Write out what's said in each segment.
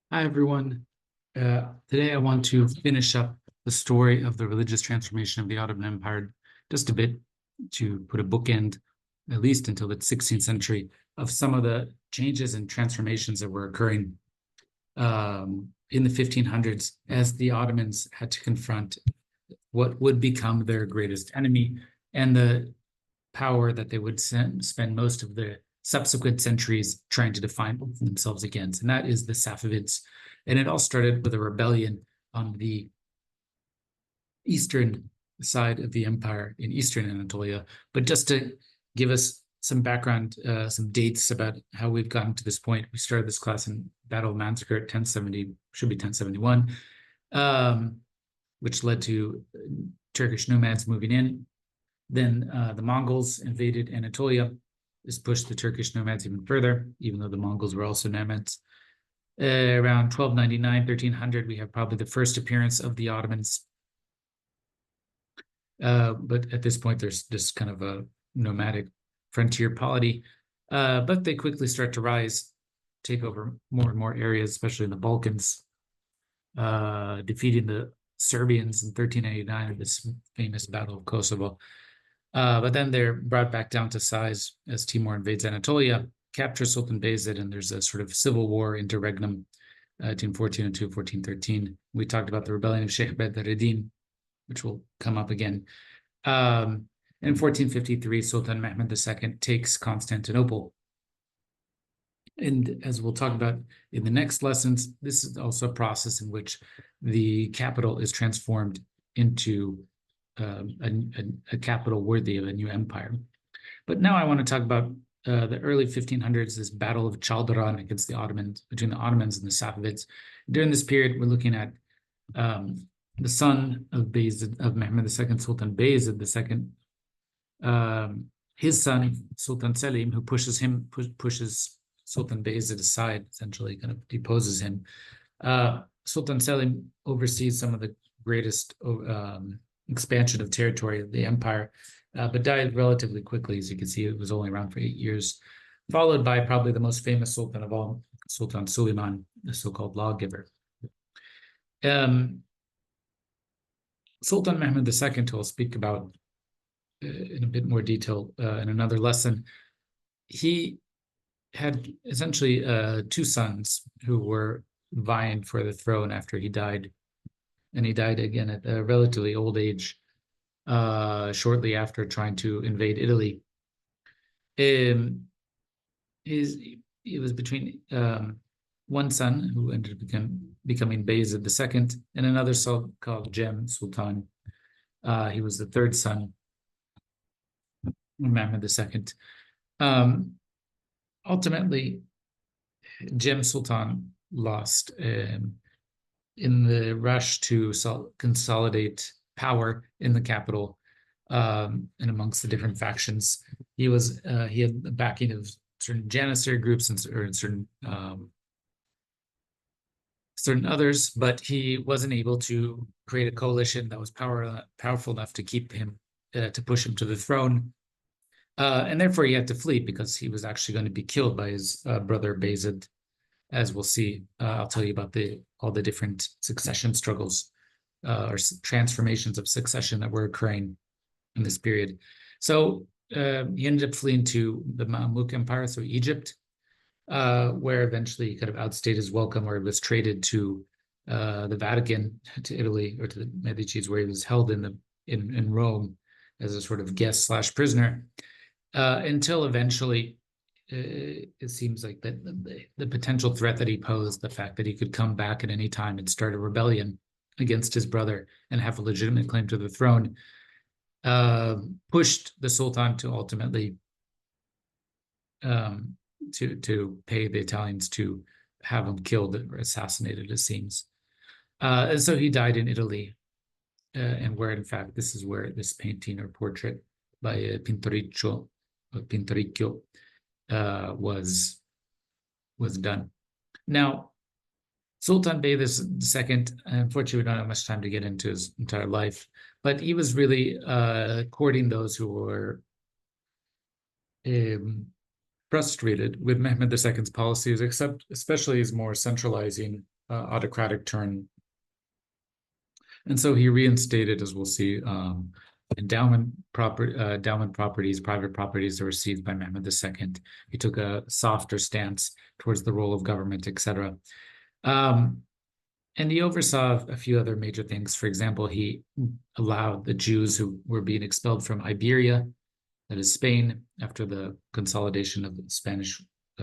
Hi, everyone. Today I want to finish up the story of the religious transformation of the Ottoman Empire just a bit to put a bookend, at least until the 16th century, of some of the changes and transformations that were occurring in the 1500s as the Ottomans had to confront what would become their greatest enemy and the power that they would spend most of the subsequent centuries trying to define themselves against, and that is the Safavids. And it all started with a rebellion on the eastern side of the empire in eastern Anatolia. But just to give us some background, some dates about how we've gotten to this point, we started this class in Battle of Manzikert, 1070, should be 1071, which led to Turkish nomads moving in. Then the Mongols invaded Anatolia. This pushed the Turkish nomads even further, even though the Mongols were also nomads. Around 1299, 1300, we have probably the first appearance of the Ottomans. But at this point, there's just kind of a nomadic frontier polity. But they quickly start to rise, take over more and more areas, especially in the Balkans, defeating the Serbians in 1389 at this famous Battle of Kosovo. But then they're brought back down to size as Timur invades Anatolia, captures Sultan Bayezid, and there's a sort of civil war interregnum between 1402 and 1413. We talked about the rebellion of Sheikh Bedreddin, which will come up again. In 1453, Sultan Mehmed II takes Constantinople. And as we'll talk about in the next lessons, this is also a process in which the capital is transformed into a capital worthy of a new empire. But now I want to talk about the early 1500s, this battle of Chaldiran against the Ottomans, between the Ottomans and the Safavids. During this period, we're looking at the son of Bayezid, of Mehmed II, Sultan Bayezid II, his son, Sultan Selim, who pushes Sultan Bayezid aside, essentially kind of deposes him. Sultan Selim oversees some of the greatest expansion of territory of the empire, but died relatively quickly. As you can see, it was only around for 8 years, followed by probably the most famous sultan of all, Sultan Suleiman, the so-called lawgiver. Sultan Mehmed II, who I'll speak about in a bit more detail in another lesson, he had essentially two sons who were vying for the throne after he died. And he died again at a relatively old age, shortly after trying to invade Italy. It was between one son who ended up becoming Bayezid II and another son called Jem Sultan. He was the third son of Mehmed II. Ultimately, Jem Sultan lost in the rush to consolidate power in the capital and amongst the different factions. He had the backing of certain Janissary groups and certain others, but he wasn't able to create a coalition that was powerful enough to keep him to push him to the throne. And therefore, he had to flee because he was actually going to be killed by his brother Bayezid. As we'll see, I'll tell you about all the different succession struggles or transformations of succession that were occurring in this period. So he ended up fleeing to the Mamluk Empire, so Egypt, where eventually he kind of outstayed his welcome, or he was traded to the Vatican, to Italy, or to the Medicis, where he was held in Rome as a sort of guest/prisoner, until eventually it seems like that the potential threat that he posed, the fact that he could come back at any time and start a rebellion against his brother and have a legitimate claim to the throne, pushed the Sultan to ultimately to pay the Italians to have him killed or assassinated, it seems. And so he died in Italy, and where, in fact, this is where this painting or portrait by Pinturicchio was done. Now, Sultan Bayezid II, unfortunately, we don't have much time to get into his entire life, but he was really courting those who were frustrated with Mehmed II's policies, especially his more centralizing autocratic turn. And so he reinstated, as we'll see, endowment properties, private properties that were seized by Mehmed II. He took a softer stance towards the role of government, etc. And he oversaw a few other major things. For example, he allowed the Jews who were being expelled from Iberia, that is Spain, after the consolidation of the Spanish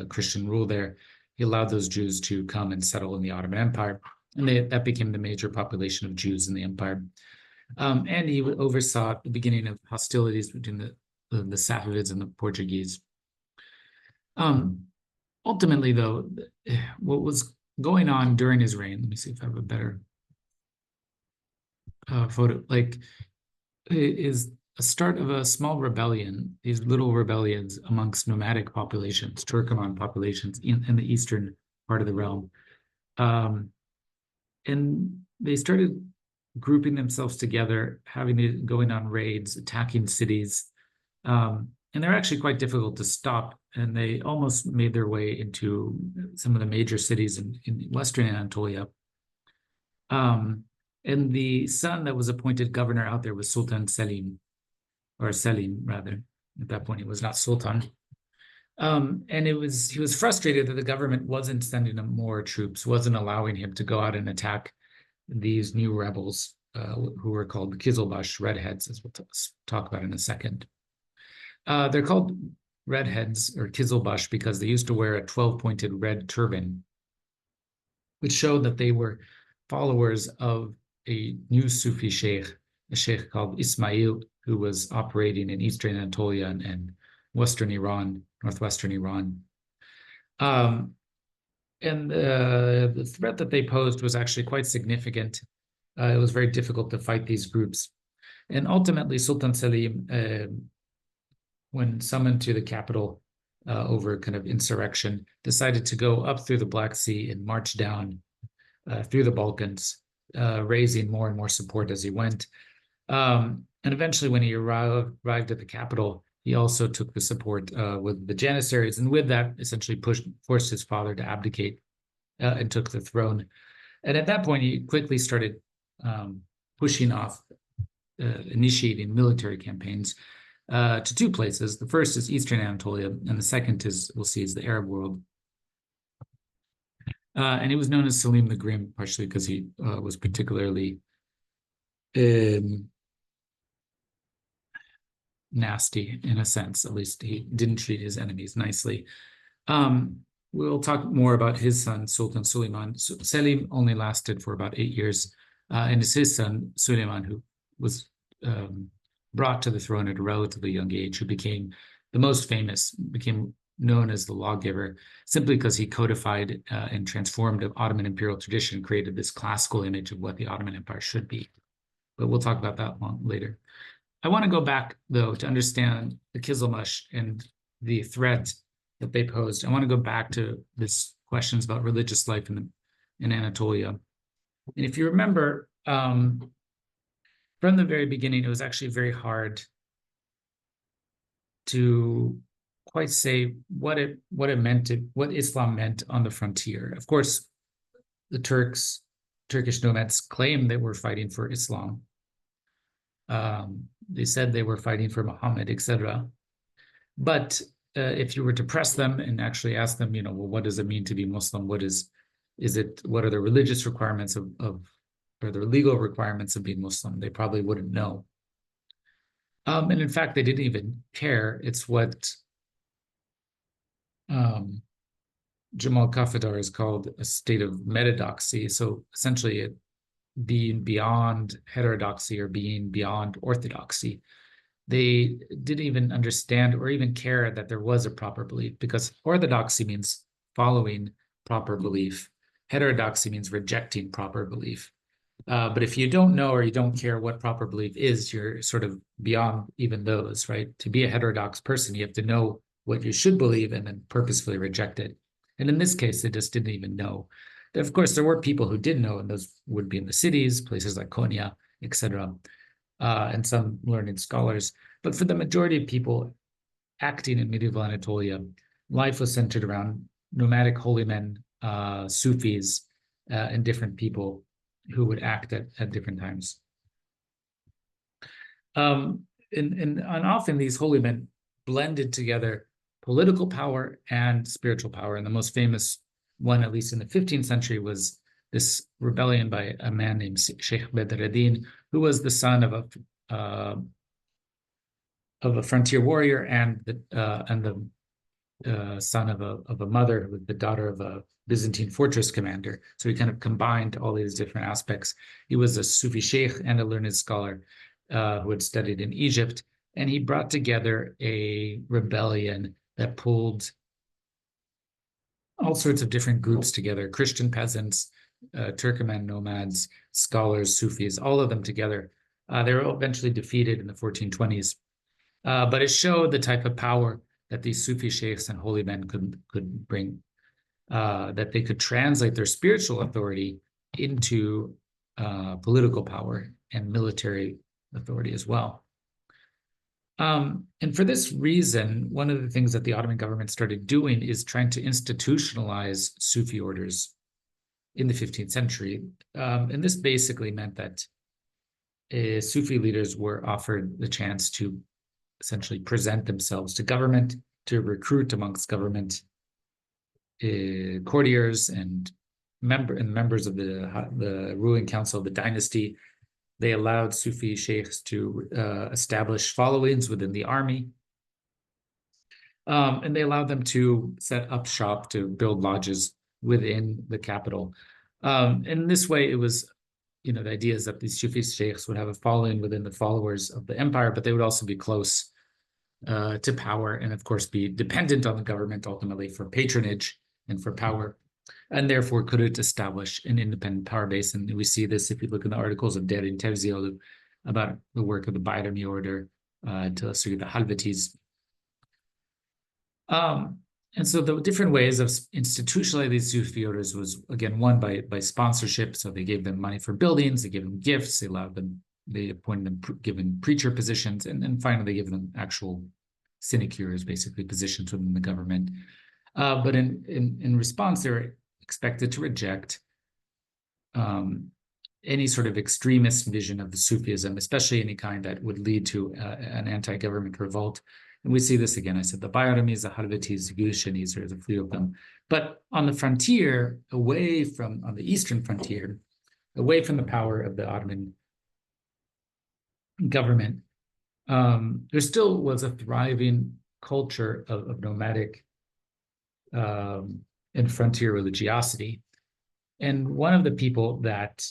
Christian rule there, he allowed those Jews to come and settle in the Ottoman Empire. And that became the major population of Jews in the empire. And he oversaw the beginning of hostilities between the Safavids and the Portuguese. Ultimately, though, what was going on during his reign, let me see if I have a better photo, is a start of a small rebellion, these little rebellions amongst nomadic populations, Turkoman populations in the eastern part of the realm. And they started grouping themselves together, going on raids, attacking cities. And they're actually quite difficult to stop. And they almost made their way into some of the major cities in Western Anatolia. And the son that was appointed governor out there was Sultan Selim, or Selim rather. At that point, he was not Sultan. And he was frustrated that the government wasn't sending him more troops, wasn't allowing him to go out and attack these new rebels who were called the Kizilbash Redheads, as we'll talk about in a second. They're called Redheads or Kizilbash because they used to wear a 12-pointed red turban, which showed that they were followers of a new Sufi sheikh, a sheikh called Ismail, who was operating in Eastern Anatolia and Western Iran, Northwestern Iran. And the threat that they posed was actually quite significant. It was very difficult to fight these groups. And ultimately, Sultan Selim, when summoned to the capital over kind of insurrection, decided to go up through the Black Sea and march down through the Balkans, raising more and more support as he went. And eventually, when he arrived at the capital, he also took the support with the Janissaries, and with that, essentially forced his father to abdicate and took the throne. And at that point, he quickly started pushing off, initiating military campaigns to two places. The first is Eastern Anatolia, and the second is, we'll see, is the Arab world. And he was known as Selim the Grim, partially because he was particularly nasty in a sense. At least he didn't treat his enemies nicely. We'll talk more about his son, Sultan Suleiman. Selim only lasted for about 8 years, and it's his son, Suleiman, who was brought to the throne at a relatively young age, who became the most famous, became known as the lawgiver, simply because he codified and transformed the Ottoman imperial tradition, created this classical image of what the Ottoman Empire should be. But we'll talk about that later. I want to go back, though, to understand the Kizilbash and the threat that they posed. I want to go back to this questions about religious life in Anatolia. And if you remember, from the very beginning, it was actually very hard to quite say what Islam meant on the frontier. Of course, the Turkish nomads claimed they were fighting for Islam. They said they were fighting for Muhammad, etc. But if you were to press them and actually ask them, well, what does it mean to be Muslim? What are the religious requirements or the legal requirements of being Muslim? They probably wouldn't know. And in fact, they didn't even care. It's what Jamal Kafadar is called a state of metadoxy. So essentially, being beyond heterodoxy or being beyond orthodoxy. They didn't even understand or even care that there was a proper belief, because orthodoxy means following proper belief. Heterodoxy means rejecting proper belief. But if you don't know or you don't care what proper belief is, you're sort of beyond even those, right? To be a heterodox person, you have to know what you should believe and then purposefully reject it. And in this case, they just didn't even know. Of course, there were people who did know, and those would be in the cities, places like Konya, etc., and some learned scholars. But for the majority of people acting in medieval Anatolia, life was centered around nomadic holy men, Sufis, and different people who would act at different times. And often these holy men blended together political power and spiritual power. And the most famous one, at least in the 15th century, was this rebellion by a man named Sheikh Bedreddin, who was the son of a frontier warrior and the son of a mother who was the daughter of a Byzantine fortress commander. So he kind of combined all these different aspects. He was a Sufi sheikh and a learned scholar who had studied in Egypt, and he brought together a rebellion that pulled all sorts of different groups together: Christian peasants, Turkoman nomads, scholars, Sufis, all of them together. They were eventually defeated in the 1420s, but it showed the type of power that these Sufi sheikhs and holy men could bring, that they could translate their spiritual authority into political power and military authority as well. And for this reason, one of the things that the Ottoman government started doing is trying to institutionalize Sufi orders in the 15th century. And this basically meant that Sufi leaders were offered the chance to essentially present themselves to government, to recruit amongst government courtiers and members of the ruling council of the dynasty. They allowed Sufi sheikhs to establish followings within the army. And they allowed them to set up shop, to build lodges within the capital. In this way, it was, the idea is that these Sufi sheikhs would have a following within the followers of the empire, but they would also be close to power and, of course, be dependent on the government ultimately for patronage and for power, and therefore could establish an independent power base. And we see this if you look in the articles of Derin Tevziolu about the work of the Bayrami order, to the Halvetis. And so the different ways of institutionalizing these Sufi orders was, again, one by sponsorship. So they gave them money for buildings, they gave them gifts, they appointed them, given preacher positions, and then finally they gave them actual sinecures, basically positions within the government. But in response, they were expected to reject any sort of extremist vision of the Sufism, especially any kind that would lead to an anti-government revolt. And we see this again. I said the Bayramis, the Halvetis, the Gulshanis, there's a few of them. But on the frontier, on the eastern frontier, away from the power of the Ottoman government, there still was a thriving culture of nomadic and frontier religiosity. And one of the people that,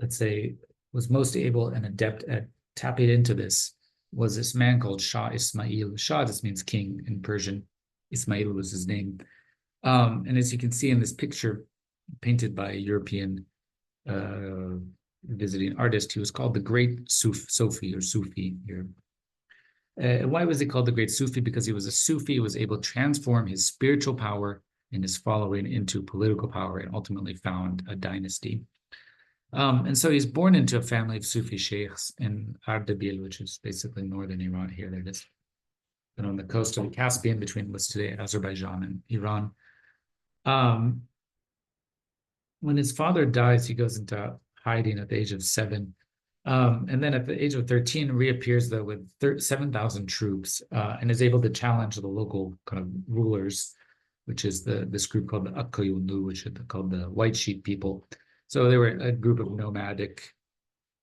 let's say, was most able and adept at tapping into this was this man called Shah Ismail. Shah just means king in Persian. Ismail was his name. And as you can see in this picture painted by a European visiting artist, he was called the Great Sufi or Sufi here. Why was he called the Great Sufi? Because he was a Sufi who was able to transform his spiritual power and his following into political power and ultimately found a dynasty. And so he's born into a family of Sufi sheikhs in Ardabil, which is basically northern Iran. Here, there it is. And on the coast of the Caspian between what's today Azerbaijan and Iran. When his father dies, he goes into hiding at the age of 7. And then at the age of 13, reappears though with 7,000 troops and is able to challenge the local kind of rulers, which is this group called the Akkayunlu, which is called the White Sheep people. So they were a group of nomadic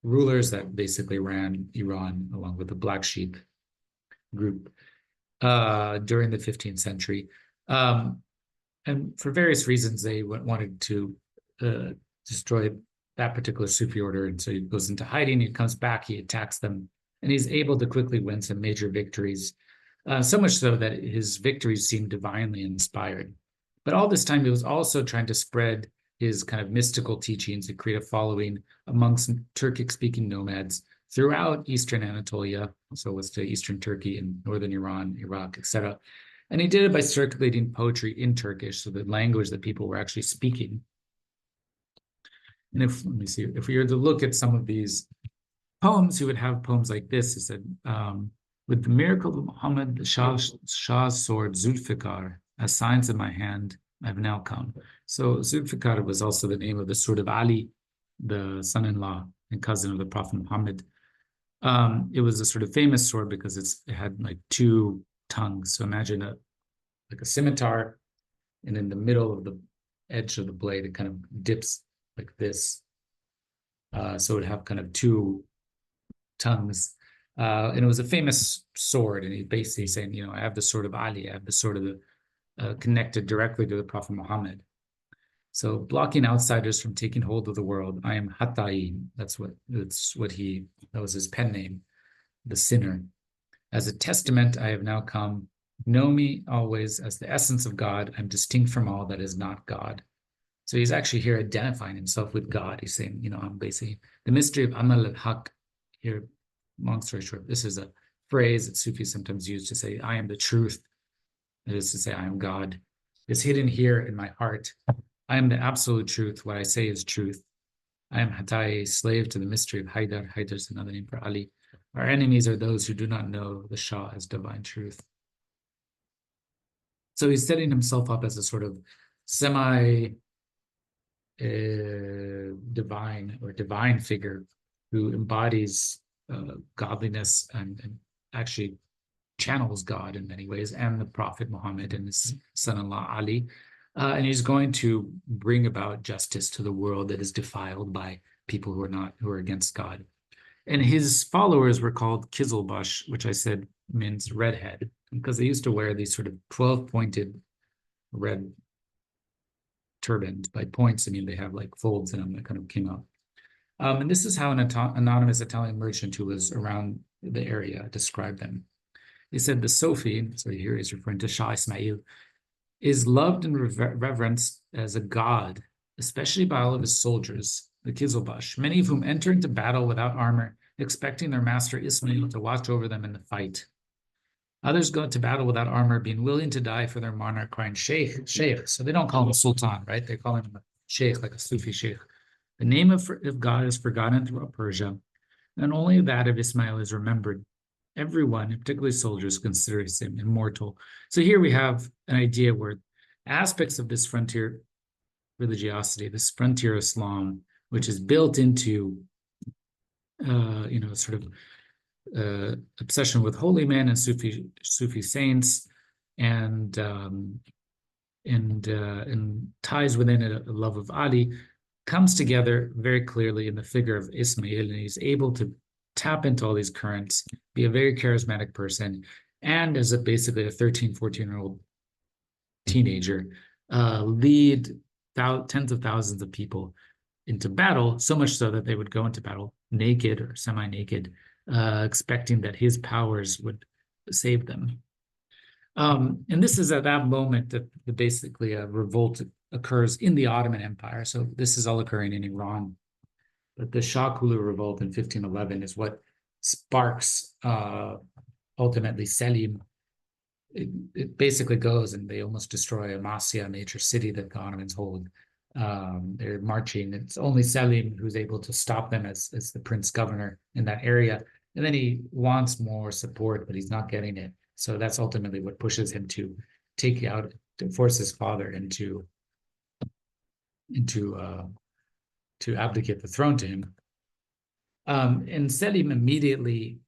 rulers that basically ran Iran along with the Black Sheep group during the 15th century. And for various reasons, they wanted to destroy that particular Sufi order. And so he goes into hiding, he comes back, he attacks them, and he's able to quickly win some major victories, so much so that his victories seem divinely inspired. But all this time, he was also trying to spread his kind of mystical teachings and create a following amongst Turkic-speaking nomads throughout Eastern Anatolia, so what's to Eastern Turkey and Northern Iran, Iraq, etc. And he did it by circulating poetry in Turkish, so the language that people were actually speaking. And let me see, if we were to look at some of these poems, he would have poems like this. He said, with the miracle of Muhammad, Shah's sword, Zulfikar, as signs in my hand, I've now come. So Zulfikar was also the name of the sword of Ali, the son-in-law and cousin of the Prophet Muhammad. It was a sort of famous sword because it had like two tongues. So imagine like a scimitar, and in the middle of the edge of the blade, it kind of dips like this. So it would have kind of two tongues. And it was a famous sword. And he's basically saying, I have the sword of Ali, I have the sword of the connected directly to the Prophet Muhammad. So blocking outsiders from taking hold of the world, I am Hatai. That was his pen name, the sinner. As a testament, I have now come. Know me always as the essence of God. I'm distinct from all that is not God. So he's actually here identifying himself with God. He's saying, I'm basically the mystery of Amal al-Haq. Here, long story short, this is a phrase that Sufis sometimes use to say, I am the truth. That is to say, I am God. It's hidden here in my heart. I am the absolute truth. What I say is truth. I am Hatai, slave to the mystery of Haidar. Haidar is another name for Ali. Our enemies are those who do not know the Shah as divine truth. So he's setting himself up as a sort of semi divine figure who embodies godliness and actually channels God in many ways, and the Prophet Muhammad and his son-in-law Ali. And he's going to bring about justice to the world that is defiled by people who are against God. And his followers were called Kizilbash, which I said means redhead, because they used to wear these sort of 12-pointed red turbans. By points, I mean they have like folds in them that kind of came up. And this is how an anonymous Italian merchant who was around the area described them. He said the Sofi, so here he's referring to Shah Ismail, is loved and reverenced as a god, especially by all of his soldiers, the Kizilbash, many of whom enter into battle without armor, expecting their master Ismail to watch over them in the fight. Others go to battle without armor, being willing to die for their monarch, crying Sheikh, Sheikh. So they don't call him Sultan, right? They call him Sheikh, like a Sufi Sheikh. The name of God is forgotten throughout Persia, and only that of Ismail is remembered. Everyone, particularly soldiers, considers him immortal. So here we have an idea where aspects of this frontier religiosity, this frontier Islam, which is built into, sort of obsession with holy men and Sufi saints, and ties within it a love of Ali, comes together very clearly in the figure of Ismail, and he's able to tap into all these currents, be a very charismatic person, and as basically a 13, 14-year-old teenager, lead tens of thousands of people into battle, so much so that they would go into battle naked or semi-naked, expecting that his powers would save them. And this is at that moment that basically a revolt occurs in the Ottoman Empire. So this is all occurring in Iran. But the Shah Kulu revolt in 1511 is what sparks ultimately Selim. It basically goes and they almost destroy Amasya, a major city that the Ottomans hold. They're marching. It's only Selim who's able to stop them as the prince governor in that area. And then he wants more support, but he's not getting it. So that's ultimately what pushes him to force his father to abdicate the throne to him. And Selim immediately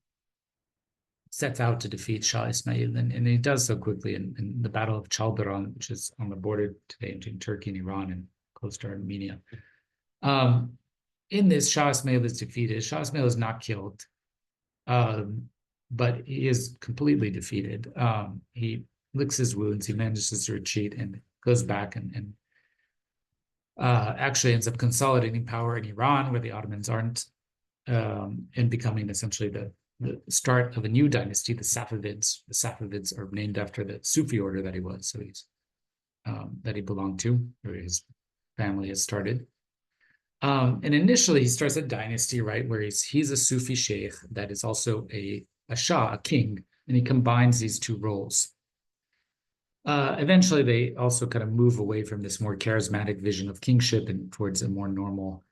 sets out to defeat Shah Ismail, and he does so quickly in the Battle of Chaldiran, which is on the border today between Turkey and Iran and close to Armenia. In this, Shah Ismail is defeated. Shah Ismail is not killed, but he is completely defeated. He licks his wounds, he manages to retreat and goes back and actually ends up consolidating power in Iran, where the Ottomans aren't, and becoming essentially the start of a new dynasty, the Safavids. The Safavids are named after the Sufi order that he was, so that he belonged to, or his family has started. And initially, he starts a dynasty, right, where he's a Sufi sheikh that is also a Shah, a king, and he combines these two roles. Eventually, they also kind of move away from this more charismatic vision of kingship and towards a more normal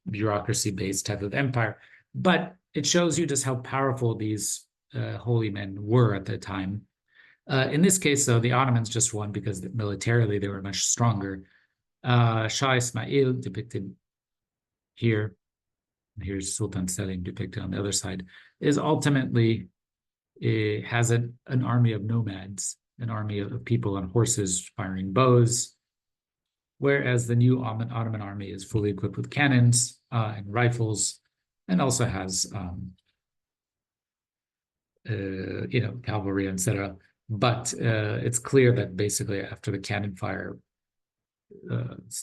bureaucracy-based type of empire. But it shows you just how powerful these holy men were at the time. In this case, though, the Ottomans just won because militarily they were much stronger. Shah Ismail, depicted here, here's Sultan Selim depicted on the other side, is ultimately has an army of nomads, an army of people on horses firing bows, whereas the new Ottoman army is fully equipped with cannons and rifles, and also has cavalry, etc. But it's clear that basically after the cannon fire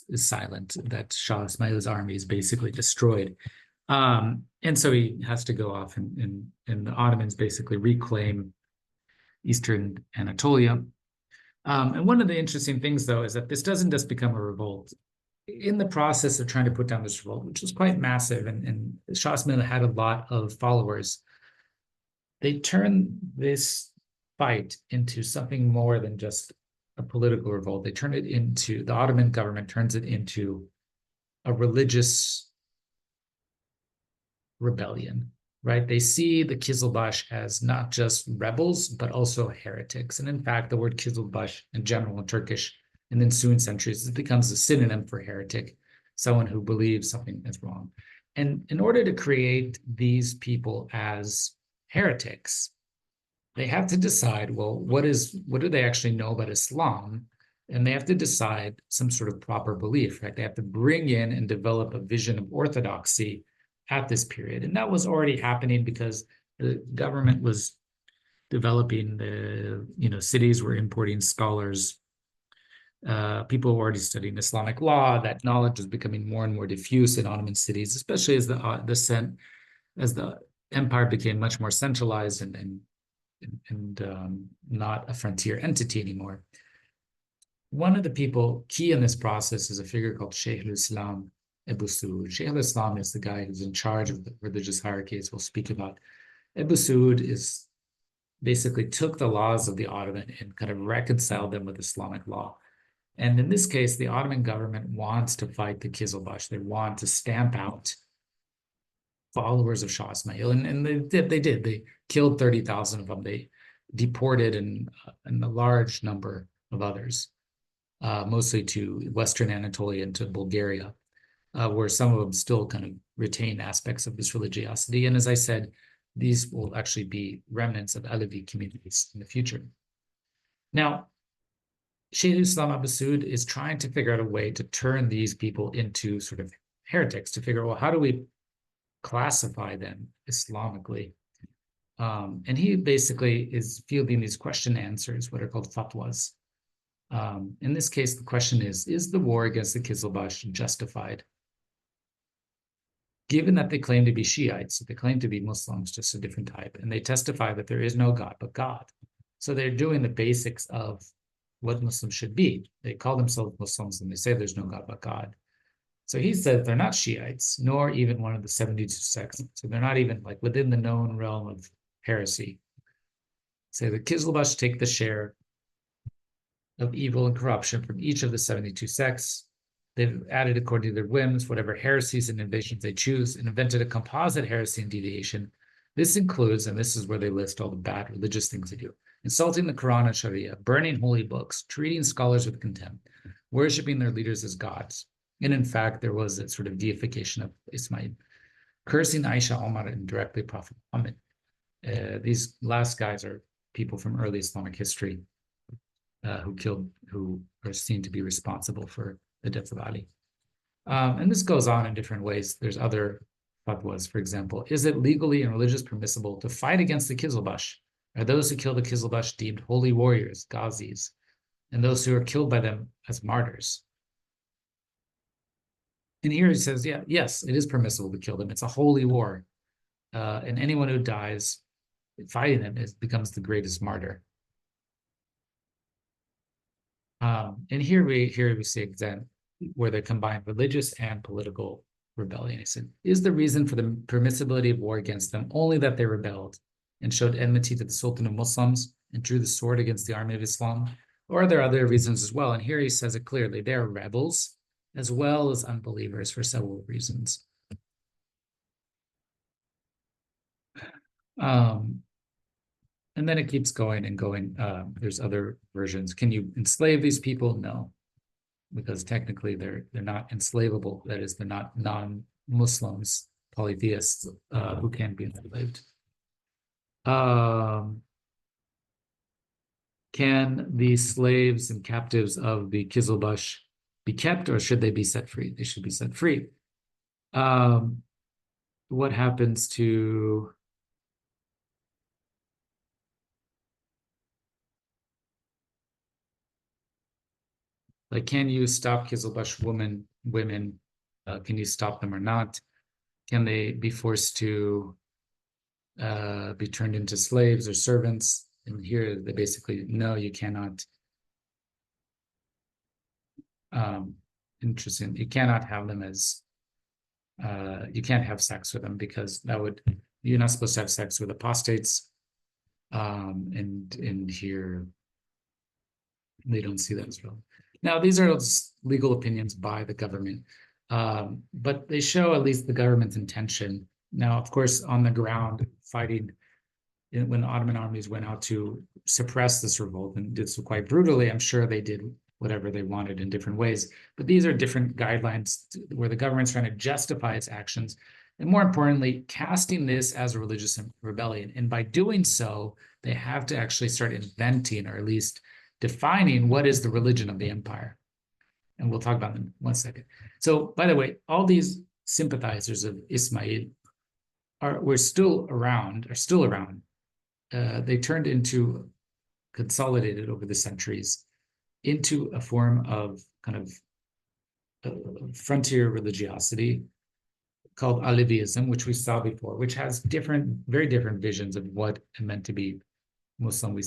is silent, that Shah Ismail's army is basically destroyed. And so he has to go off and the Ottomans basically reclaim Eastern Anatolia. And one of the interesting things, though, is that this doesn't just become a revolt. In the process of trying to put down this revolt, which was quite massive, and Shah Ismail had a lot of followers, they turn this fight into something more than just a political revolt. They turn it into, the Ottoman government turns it into a religious rebellion, right? They see the Kizilbash as not just rebels, but also heretics. And in fact, the word Kizilbash in general in Turkish in the ensuing centuries, it becomes a synonym for heretic, someone who believes something is wrong. And in order to create these people as heretics, they have to decide, well, what do they actually know about Islam? And they have to decide some sort of proper belief, right? They have to bring in and develop a vision of orthodoxy at this period. And that was already happening because the government was developing cities were importing scholars. People were already studying Islamic law. That knowledge was becoming more and more diffuse in Ottoman cities, especially as the empire became much more centralized and not a frontier entity anymore. One of the people key in this process is a figure called Sheikh al-Islam Abu Saud. Sheikh al-Islam is the guy who's in charge of the religious hierarchies we'll speak about. Abu Saud is basically took the laws of the Ottoman and kind of reconciled them with Islamic law. And in this case, the Ottoman government wants to fight the Kizilbash. They want to stamp out followers of Shah Ismail, and they did. They killed 30,000 of them. They deported and a large number of others, mostly to Western Anatolia and to Bulgaria, where some of them still kind of retain aspects of this religiosity. And as I said, these will actually be remnants of Alevi communities in the future. Now, Shaykh Islam Abu Saud is trying to figure out a way to turn these people into sort of heretics, to figure out, well, how do we classify them Islamically? And he basically is fielding these question answers, what are called fatwas. In this case, the question is the war against the Kizilbash justified? Given that they claim to be Shiites, they claim to be Muslims, just a different type, and they testify that there is no God but God. So they're doing the basics of what Muslims should be. They call themselves Muslims and they say there's no God but God. So he said they're not Shiites, nor even one of the 72 sects. So they're not even like within the known realm of heresy. Say the Kizilbash take the share of evil and corruption from each of the 72 sects. They've added according to their whims, whatever heresies and innovations they choose, and invented a composite heresy and deviation. This includes, and this is where they list all the bad religious things they do, insulting the Quran and Sharia, burning holy books, treating scholars with contempt, worshiping their leaders as gods. And in fact, there was a sort of deification of Ismail, cursing Aisha, Omar, and directly Prophet Muhammad. These last guys are people from early Islamic history who are seen to be responsible for the death of Ali. And this goes on in different ways. There's other fatwas, for example. Is it legally and religious permissible to fight against the Kizilbash? Are those who kill the Kizilbash deemed holy warriors, ghazis, and those who are killed by them as martyrs? And here he says, yeah, yes, it is permissible to kill them. It's a holy war. And anyone who dies fighting them becomes the greatest martyr. And here we see again where they combine religious and political rebellion. He said, is the reason for the permissibility of war against them only that they rebelled and showed enmity to the Sultan of Muslims and drew the sword against the army of Islam? Or are there other reasons as well? And here he says it clearly. They are rebels as well as unbelievers for several reasons. And then it keeps going and going. There's other versions. Can you enslave these people? No, because technically they're not enslavable. That is, they're not non-Muslims, polytheists who can be enslaved. Can the slaves and captives of the Kizilbash be kept, or should they be set free? They should be set free. What happens to like, can you stop Kizilbash women? Can you stop them or not? Can they be forced to be turned into slaves or servants? And here they basically, no, you cannot. Interesting. You cannot have them as, you can't have sex with them because you're not supposed to have sex with apostates. And here they don't see that as well. Now, these are legal opinions by the government, but they show at least the government's intention. Now, of course, on the ground, fighting when the Ottoman armies went out to suppress this revolt and did so quite brutally, I'm sure they did whatever they wanted in different ways. But these are different guidelines where the government's trying to justify its actions. And more importantly, casting this as a religious rebellion. And by doing so, they have to actually start inventing, or at least defining, what is the religion of the empire. And we'll talk about them in 1 second. So, by the way, all these sympathizers of Ismail are still around. They turned into, consolidated over the centuries into a form of kind of frontier religiosity called Alevism, which we saw before, which has very different visions of what it meant to be Muslim.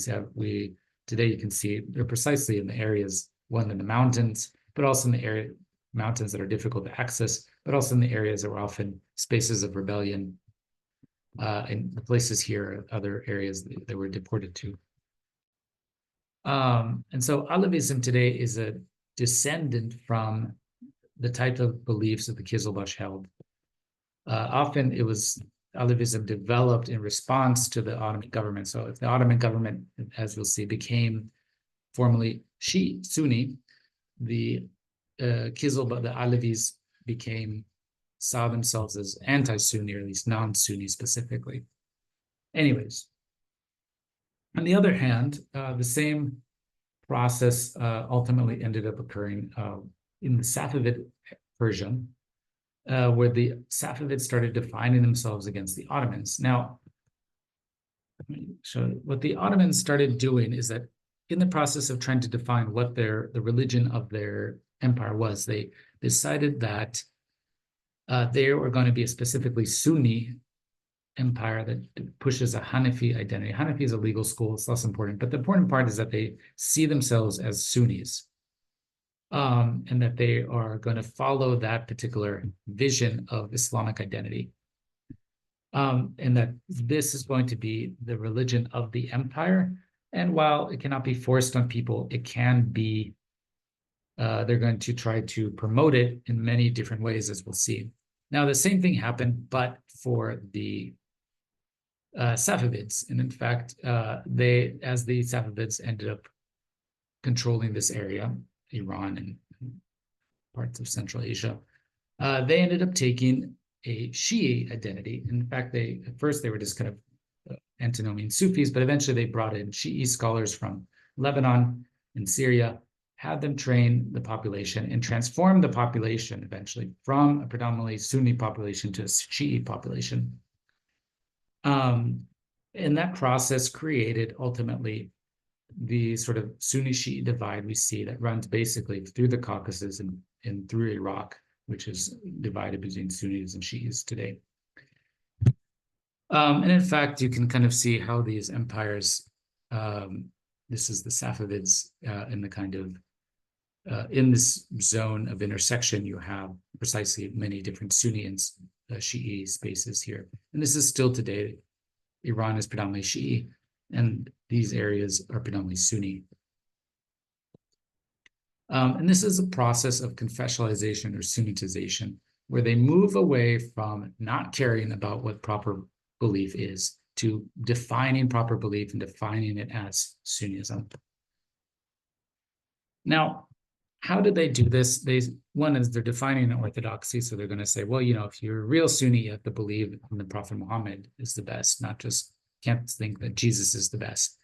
Today you can see they're precisely in the areas, one in the mountains, but also in the mountains that are difficult to access, but also in the areas that were often spaces of rebellion, in the places here, other areas that were deported to. And so Alevism today is a descendant from the type of beliefs that the Kizilbash held. Often it was Alevism developed in response to the Ottoman government. So if the Ottoman government, as we'll see, became formally Shi'i, Sunni, the Kizilbash, the Alevis saw themselves as anti-Sunni, or at least non-Sunni specifically. Anyways, on the other hand, the same process ultimately ended up occurring in the Safavid Persia, where the Safavids started defining themselves against the Ottomans. Now, so what the Ottomans started doing is that in the process of trying to define what the religion of their empire was, they decided that they were going to be a specifically Sunni empire that pushes a Hanafi identity. Hanafi is a legal school, it's less important, but the important part is that they see themselves as Sunnis, and that they are going to follow that particular vision of Islamic identity. And that this is going to be the religion of the empire. And while it cannot be forced on people, it can be, they're going to try to promote it in many different ways, as we'll see. Now, the same thing happened, but for the Safavids. And in fact, as the Safavids ended up controlling this area, Iran and parts of Central Asia, they ended up taking a Shi'i identity. In fact, at first they were just kind of antinomian Sufis, but eventually they brought in Shi'i scholars from Lebanon and Syria, had them train the population and transform the population eventually from a predominantly Sunni population to a Shi'i population. And that process created ultimately the sort of Sunni-Shi'i divide we see that runs basically through the Caucasus and through Iraq, which is divided between Sunnis and Shi'is today. And in fact, you can kind of see how these empires, this is the Safavids in the kind of, in this zone of intersection, you have precisely many different Sunni and Shi'i spaces here. And this is still today. Iran is predominantly Shi'i, and these areas are predominantly Sunni. And this is a process of confessionalization or Sunnitization, where they move away from not caring about what proper belief is to defining proper belief and defining it as Sunnism. Now, how do they do this? One is they're defining orthodoxy. So they're going to say, well, if you're a real Sunni, you have to believe in the Prophet Muhammad is the best, not just can't think that Jesus is the best.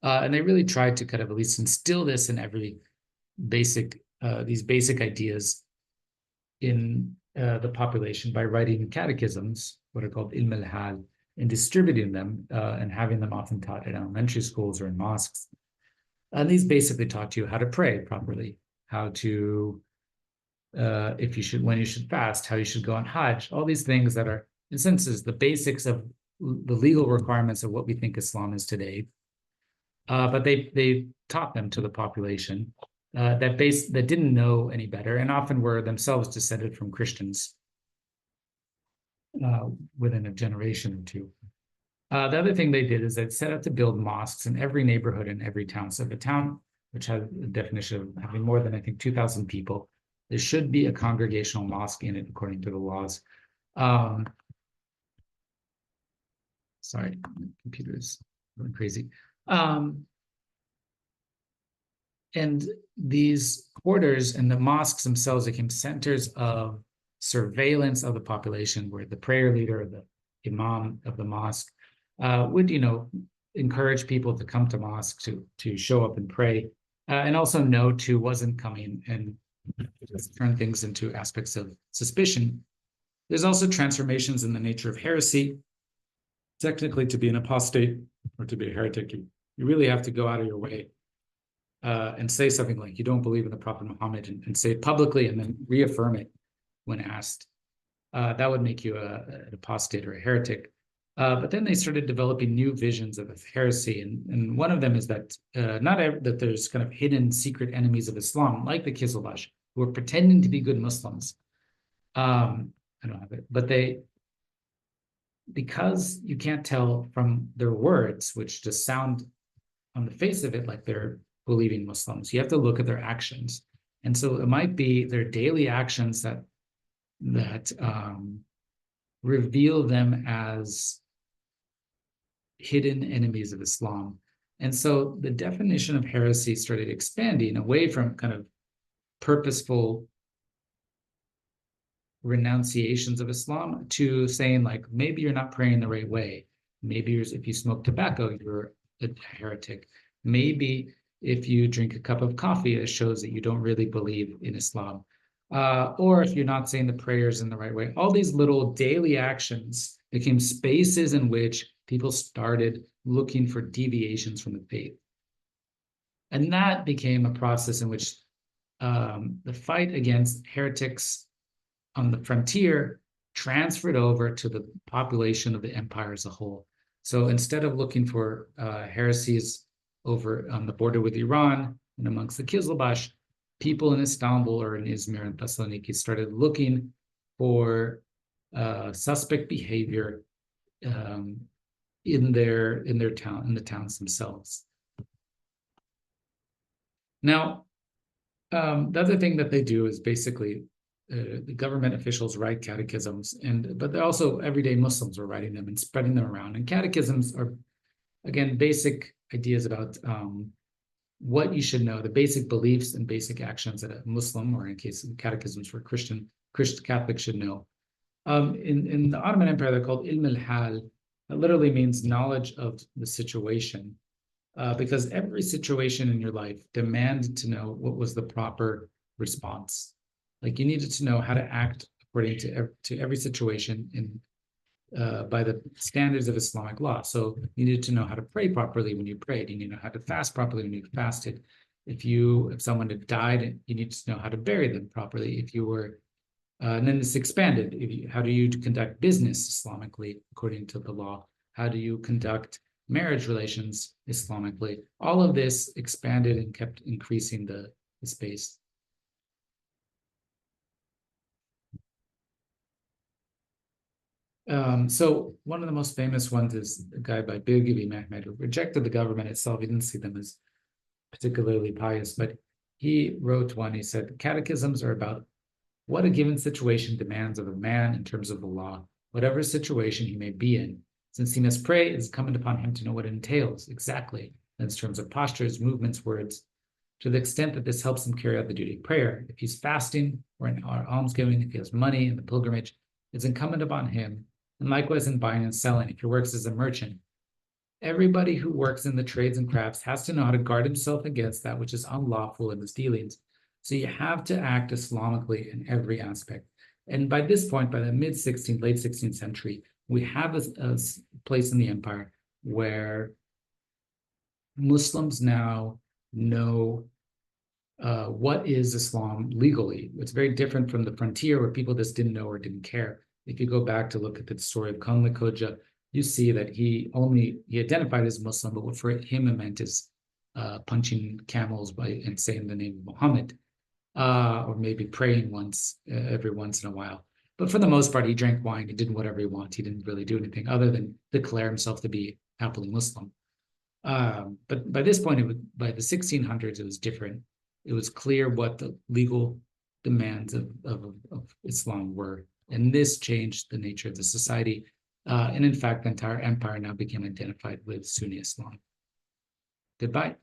And they really tried to kind of at least instill this in every these basic ideas in the population by writing catechisms, what are called ilm al-hal, and distributing them and having them often taught in elementary schools or in mosques. And these basically taught you how to pray properly, how to, when you should fast, how you should go on Hajj, all these things that are, in senses, the basics of the legal requirements of what we think Islam is today. But they taught them to the population that didn't know any better and often were themselves descended from Christians within a generation or two. The other thing they did is they set out to build mosques in every neighborhood in every town. So if a town which has a definition of having more than, I think, 2,000 people, there should be a congregational mosque in it according to the laws. Sorry, my computer's going crazy. And these quarters and the mosques themselves became centers of surveillance of the population, where the prayer leader, the imam of the mosque, would, encourage people to come to mosque to show up and pray, and also note who wasn't coming and just turn things into aspects of suspicion. There's also transformations in the nature of heresy. Technically, to be an apostate or to be a heretic, you really have to go out of your way and say something like you don't believe in the Prophet Muhammad and say it publicly and then reaffirm it when asked. That would make you an apostate or a heretic. But then they started developing new visions of heresy. And one of them is that that there's kind of hidden secret enemies of Islam, like the Qizilbash, who are pretending to be good Muslims. I don't have it, but because you can't tell from their words, which just sound on the face of it like they're believing Muslims, you have to look at their actions. And so it might be their daily actions that reveal them as hidden enemies of Islam. And so the definition of heresy started expanding away from kind of purposeful renunciations of Islam to saying, like, maybe you're not praying the right way. Maybe if you smoke tobacco, you're a heretic. Maybe if you drink a cup of coffee, it shows that you don't really believe in Islam. Or if you're not saying the prayers in the right way. All these little daily actions became spaces in which people started looking for deviations from the faith. And that became a process in which the fight against heretics on the frontier transferred over to the population of the empire as a whole. So instead of looking for heresies over on the border with Iran and amongst the Qizilbash, people in Istanbul or in Izmir and Thessaloniki started looking for suspect behavior in the towns themselves. Now, the other thing that they do is basically the government officials write catechisms, but they're also everyday Muslims are writing them and spreading them around. And catechisms are, again, basic ideas about what you should know, the basic beliefs and basic actions that a Muslim, or in case of catechisms for Christian Catholics, should know. In the Ottoman Empire, they're called ilm al-hal. That literally means knowledge of the situation, because every situation in your life demanded to know what was the proper response. Like, you needed to know how to act according to every situation by the standards of Islamic law. So you needed to know how to pray properly when you prayed. You need to know how to fast properly when you fasted. If someone had died, you need to know how to bury them properly. And then this expanded. How do you conduct business Islamically according to the law? How do you conduct marriage relations Islamically? All of this expanded and kept increasing the space. So one of the most famous ones is a guy by Birgibi Mehmed, who rejected the government itself. He didn't see them as particularly pious, but he wrote one. He said, catechisms are about what a given situation demands of a man in terms of the law, whatever situation he may be in. Since he must pray, it is incumbent upon him to know what it entails exactly, in terms of postures, movements, words, to the extent that this helps him carry out the duty of prayer. If he's fasting or in almsgiving, if he has money in the pilgrimage, it's incumbent upon him. And likewise in buying and selling, if he works as a merchant, everybody who works in the trades and crafts has to know how to guard himself against that which is unlawful in his dealings. So you have to act Islamically in every aspect. And by this point, by the mid-16th, late 16th century, we have a place in the empire where Muslims now know what is Islam legally. It's very different from the frontier where people just didn't know or didn't care. If you go back to look at the story of Kanli Koja, you see that he identified as Muslim, but what for him it meant is punching camels and saying the name of Muhammad, or maybe praying every once in a while. But for the most part, he drank wine. He did whatever he wanted. He didn't really do anything other than declare himself to be happily Muslim. But by this point, by the 1600s, it was different. It was clear what the legal demands of Islam were. And this changed the nature of the society. And in fact, the entire empire now became identified with Sunni Islam. Goodbye.